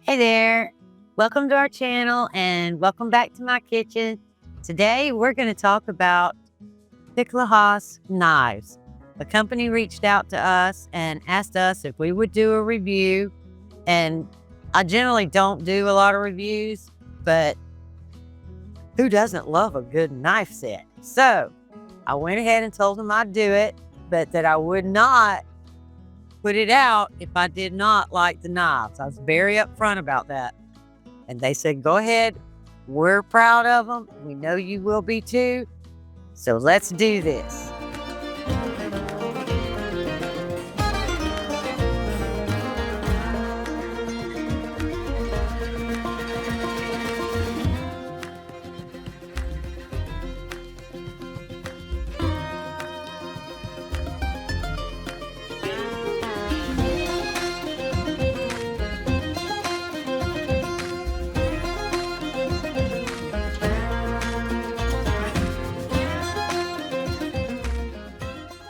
Hey there, welcome to our channel and welcome back to my kitchen. Today we're going to talk about Piklohas knives. The company reached out to us and asked us if we would do a review, and I generally don't do a lot of reviews, but who doesn't love a good knife set? So I went ahead and told them I'd do it, but that I would not put it out if I did not like the knives. I was very upfront about that. And they said, go ahead. We're proud of them. We know you will be too. So let's do this.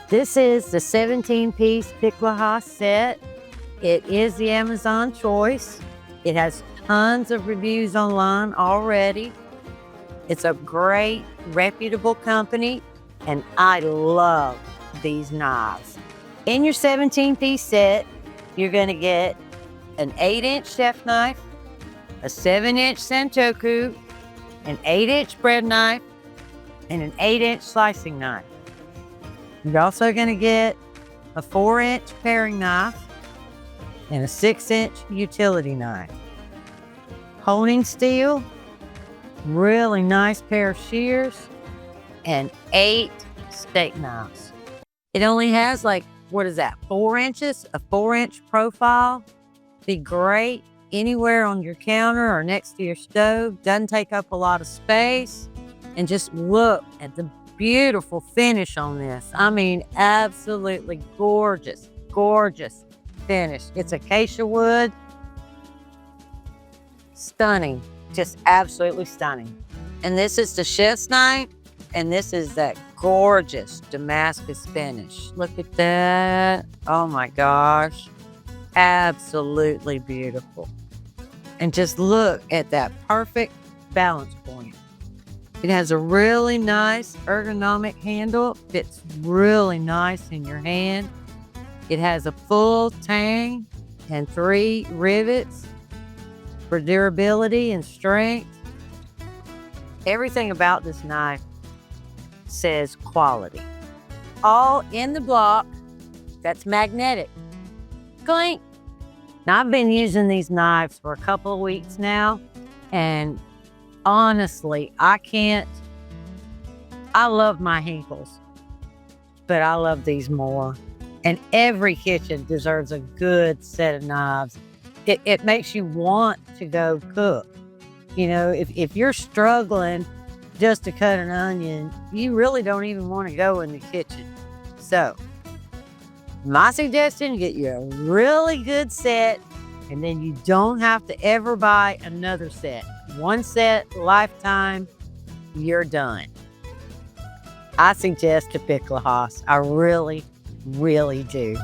This is the 17-piece Piklohas set. It is the Amazon choice. It has tons of reviews online already. It's a great, reputable company, and I love these knives. In your 17-piece set, you're going to get an 8-inch chef knife, a 7-inch santoku, an 8-inch bread knife, and an 8-inch slicing knife. You're also going to get a 4-inch paring knife and a 6-inch utility knife. Honing steel, really nice pair of shears, and 8 steak knives. It only has 4 inches, a 4-inch profile. Be great anywhere on your counter or next to your stove. Doesn't take up a lot of space. And just look at the beautiful finish on this. I mean, absolutely gorgeous, gorgeous finish. It's acacia wood. Stunning, just absolutely stunning. And this is the chef's knife, and this is that gorgeous Damascus finish. Look at that. Oh my gosh. Absolutely beautiful. And just look at that perfect balance point. It has a really nice ergonomic handle. Fits really nice in your hand. It has a full tang and 3 rivets for durability and strength. Everything about this knife says quality. All in the block that's magnetic. Clink. Now, I've been using these knives for a couple of weeks now, and honestly, I love my Hinkles, but I love these more. And every kitchen deserves a good set of knives. It makes you want to go cook. You know, if you're struggling just to cut an onion, you really don't even want to go in the kitchen. So, my suggestion, get you a really good set, and then you don't have to ever buy another set. One set, lifetime, you're done. I suggest a Piklohas. I really, really do.